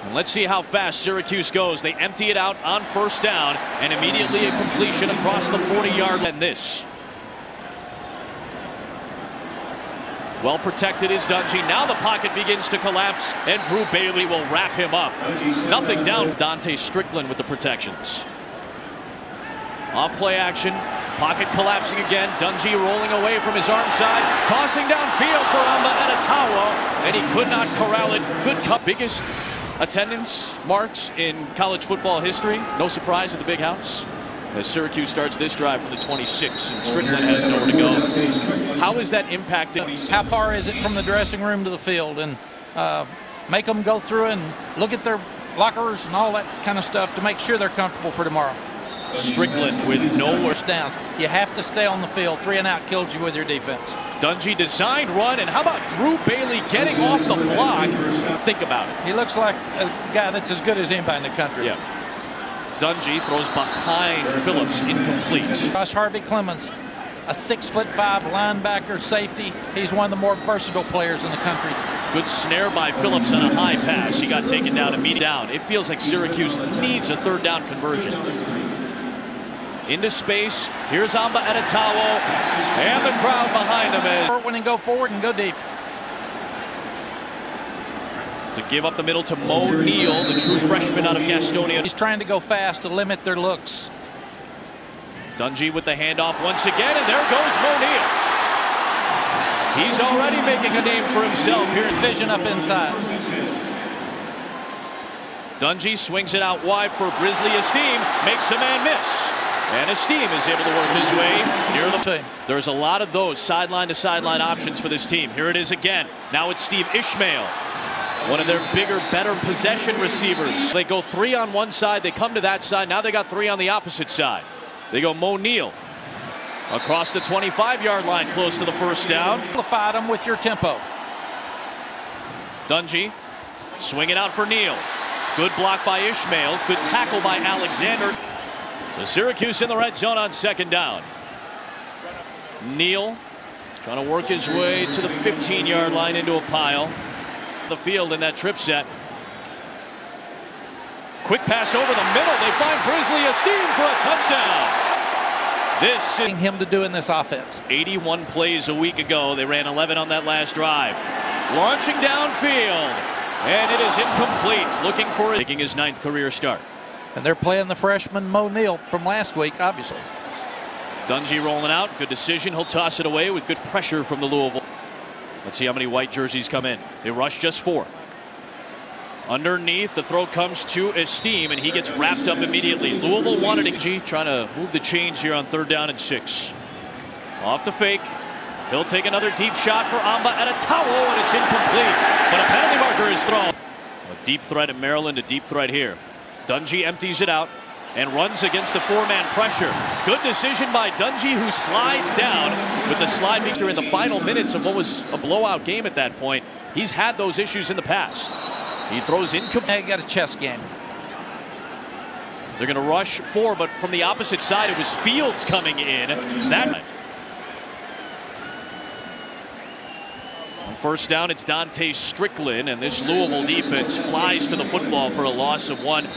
And let's see how fast Syracuse goes. They empty it out on first down, and immediately a completion across the 40-yard line. And this. Well protected is Dungy. Now the pocket begins to collapse, and Drew Bailey will wrap him up. Nothing down. Dante Strickland with the protections. Off play action. Pocket collapsing again. Dungy rolling away from his arm side. Tossing downfield for Amba Edatawa, and he could not corral it. Good cut. Biggest attendance marks in college football history. No surprise at the big house, as Syracuse starts this drive from the 26, and Strickland has nowhere to go. How is that impacted? How far is it from the dressing room to the field? And make them go through and look at their lockers and all that kind of stuff to make sure they're comfortable for tomorrow. Strickland with no worse downs. You have to stay on the field. 3 and out kills you with your defense. Dungy designed run, and how about Drew Bailey getting off the block? Think about it. He looks like a guy that's as good as anybody in the country. Yeah. Dungy throws behind Phillips, incomplete. Josh Harvey Clemens, a 6'5" linebacker safety. He's one of the more versatile players in the country. Good snare by Phillips on a high pass. He got taken down immediately. It feels like Syracuse needs a third down conversion. Into space. Here's Amba Edatawa, and the crowd behind him. When and go forward and go deep. To give up the middle to Mo Neal, the true freshman out of Gastonia. He's trying to go fast to limit their looks. Dungy with the handoff once again, and there goes Mo Neal. He's already making a name for himself here. Vision up inside. Dungy swings it out wide for Grizzly Esteem, makes a man miss. And Esteem is able to work his way near the team. There's a lot of those sideline to sideline options for this team. Here it is again. Now it's Steve Ishmael, one of their bigger, better possession receivers. They go 3 on one side, they come to that side. Now they got 3 on the opposite side. They go Mo Neal across the 25-yard line, close to the first down. Fight them with your tempo. Dungy swinging out for Neal. Good block by Ishmael. Good tackle by Alexander. So Syracuse in the red zone on second down. Neal trying to work his way to the 15-yard line into a pile. The field in that trip set. Quick pass over the middle. They find Grizzly Esteem for a touchdown. This is him to do in this offense. 81 plays a week ago. They ran 11 on that last drive. Launching downfield, and it is incomplete. Looking for it. Making his 9th career start. And they're playing the freshman Mo Neal from last week, obviously. Dungy rolling out. Good decision. He'll toss it away with good pressure from the Louisville. Let's see how many white jerseys come in. They rush just 4. Underneath, the throw comes to Esteem, and he gets wrapped up immediately. Louisville wanted it. Trying to move the chains here on 3rd down and 6. Off the fake. He'll take another deep shot for Amba Edatawa, and it's incomplete. But a penalty marker is thrown. A deep threat at Maryland, a deep threat here. Dungy empties it out and runs against the 4-man pressure. Good decision by Dungy, who slides down with the slide feature in the final minutes of what was a blowout game at that point. He's had those issues in the past. He throws incomplete. He got a chess game. They're going to rush 4, but from the opposite side, it was Fields coming in. That on first down, it's Dante Strickland, and this Louisville defense flies to the football for a loss of 1.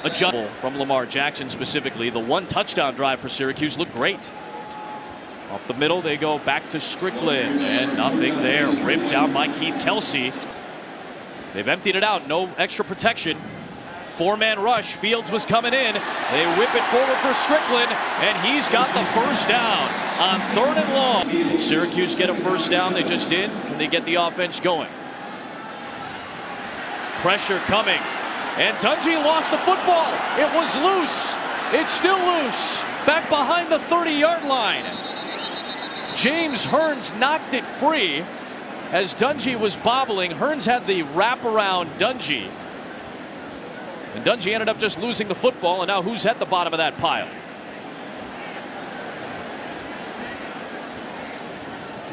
A jumble from Lamar Jackson specifically. The 1 touchdown drive for Syracuse looked great. Up the middle, they go back to Strickland, and nothing there. Ripped out by Keith Kelsey. They've emptied it out. No extra protection. 4-man rush. Fields was coming in. They whip it forward for Strickland, and he's got the first down on 3rd and long. Did Syracuse get a first down? They just did. Can they get the offense going? Pressure coming. And Dungy lost the football. It was loose. It's still loose. Back behind the 30-yard line. James Hearns knocked it free as Dungy was bobbling. Hearns had the wrap around Dungy. And Dungy ended up just losing the football, and now who's at the bottom of that pile?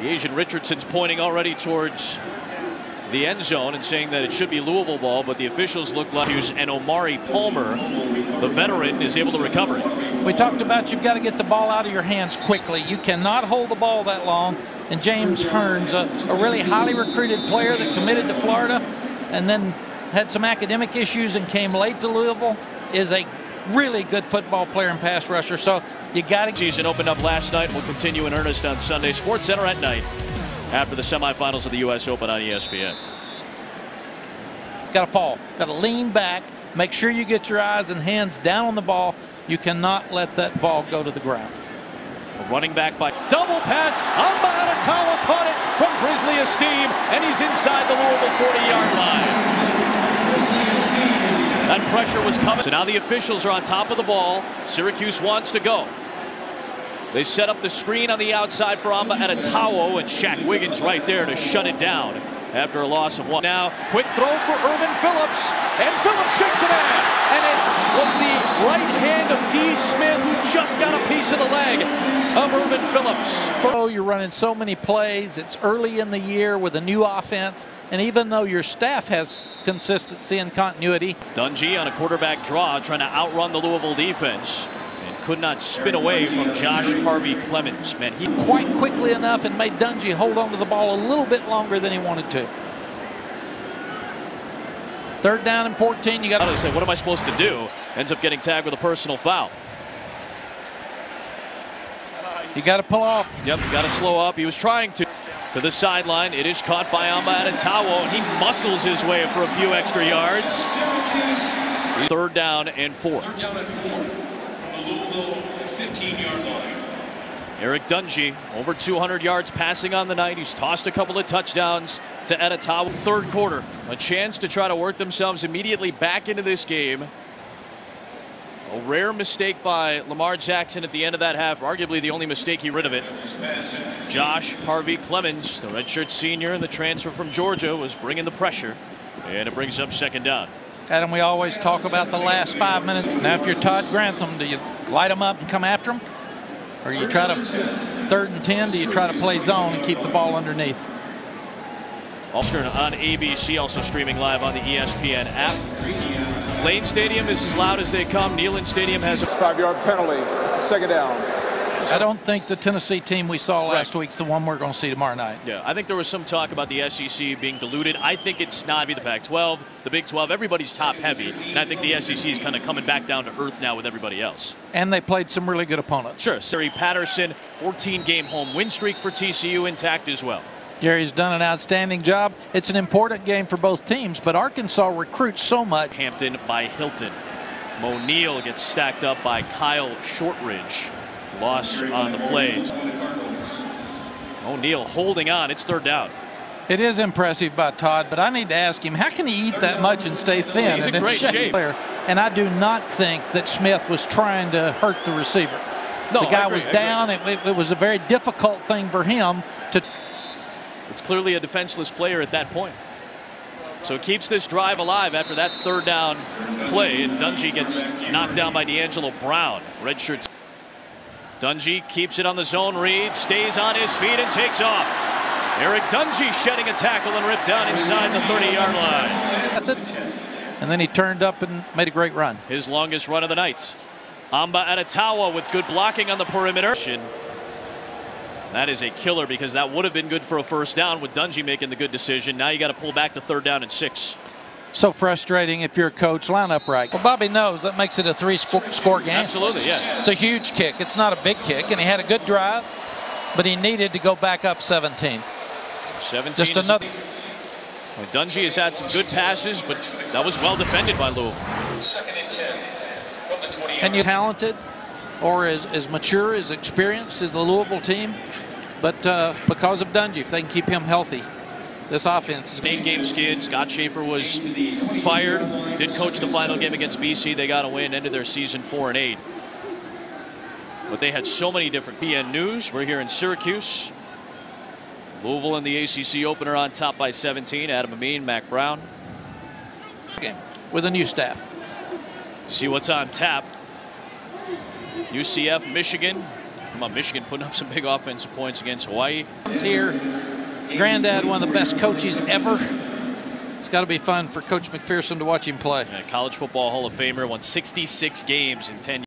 The Asian Richardson's pointing already towards the end zone and saying that it should be Louisville ball, but the officials look like Hughes, and Omari Palmer, the veteran, is able to recover it. We talked about you've got to get the ball out of your hands quickly. You cannot hold the ball that long. And James Hearns, a really highly recruited player that committed to Florida and then had some academic issues and came late to Louisville, is a really good football player and pass rusher. So you got to. Season opened up last night. Will continue in earnest on Sunday. Sports Center at night after the semifinals of the U.S. Open on ESPN. Got to fall. Got to lean back. Make sure you get your eyes and hands down on the ball. You cannot let that ball go to the ground. A running back by double pass. Amba Adetawa caught it from Grizzly Esteem, and he's inside the Louisville 40-yard line. That pressure was coming. So now the officials are on top of the ball. Syracuse wants to go. They set up the screen on the outside for Amba Adetawa, and Shaq Wiggins right there to shut it down after a loss of 1. Now, quick throw for Irvin Phillips, and Phillips shakes it in. And it was the right hand of D. Smith who just got a piece of the leg of Irvin Phillips. Oh, you're running so many plays. It's early in the year with a new offense, and even though your staff has consistency and continuity. Dungy on a quarterback draw trying to outrun the Louisville defense. Could not spin away from Josh Harvey Clemens. Man, he quite quickly enough and made Dungy hold on to the ball a little bit longer than he wanted to. 3rd down and 14. You got to say, what am I supposed to do? Ends up getting tagged with a personal foul. You got to pull off. Yep, you got to slow up. He was trying to the sideline. It is caught by Amba Adetawa, and he muscles his way for a few extra yards. 3rd down and 4. 15-yard line. Eric Dungy, over 200 yards passing on the night. He's tossed a couple of touchdowns to Adetawa. 3rd quarter, a chance to try to work themselves immediately back into this game. A rare mistake by Lamar Jackson at the end of that half, arguably the only mistake he rid of it. Josh Harvey Clemens, the redshirt senior and the transfer from Georgia, was bringing the pressure, and it brings up 2nd down. Adam, we always talk about the last 5 minutes. Now, if you're Todd Grantham, do you light them up and come after them? Or you try to 3rd and 10, do you try to play zone and keep the ball underneath? Ulster on ABC, also streaming live on the ESPN app. Lane Stadium is as loud as they come. Neyland Stadium has a 5-yard penalty, 2nd down. I don't think the Tennessee team we saw last week's the one we're going to see tomorrow night. Yeah, I think there was some talk about the SEC being diluted. I think it's not the Pac-12, the Big 12. Everybody's top heavy, and I think the SEC is kind of coming back down to earth now with everybody else. And they played some really good opponents. Sure, Siri Patterson, 14-game home win streak for TCU intact as well. Gary's done an outstanding job. It's an important game for both teams, but Arkansas recruits so much. Hampton by Hilton. Mo Neal gets stacked up by Kyle Shortridge. Loss on the plays. O'Neal holding on. It's 3rd down. It is impressive by Todd, but I need to ask him, how can he eat that much and stay thin? He's in great shape. And I do not think that Smith was trying to hurt the receiver. No, the guy was down. It was a very difficult thing for him to. It's clearly a defenseless player at that point. So it keeps this drive alive after that 3rd down play, and Dungy gets knocked down by D'Angelo Brown. Redshirt. Dungy keeps it on the zone read, stays on his feet and takes off. Eric Dungy shedding a tackle and ripped down inside the 30-yard line. That's it. And then he turned up and made a great run. His longest run of the night. Amba Adetawa with good blocking on the perimeter. That is a killer because that would have been good for a 1st down with Dungy making the good decision. Now you got to pull back to 3rd down and 6. So frustrating if you're a coach. Line up right. Well, Bobby knows that makes it a 3-score game. Absolutely, yeah. It's a huge kick. It's not a big kick, and he had a good drive, but he needed to go back up 17. 17. Just another. Well, Dungy has had some good passes, but that was well defended by Louisville. 2nd and 10 from the 20. And you're talented, or as mature, as experienced as the Louisville team, but because of Dungy, if they can keep him healthy, this offense is 8-game skid. Scott Schaefer was fired. Did coach the final game against BC. They got a win. Ended their season 4-8. But they had so many different PN News. We're here in Syracuse. Louisville in the ACC opener on top by 17. Adam Amin, Mac Brown. With a new staff. See what's on tap. UCF, Michigan. Come on, Michigan putting up some big offensive points against Hawaii. It's here. Granddad, one of the best coaches ever. It's got to be fun for Coach McPherson to watch him play. Yeah, College Football Hall of Famer, won 66 games in 10 years.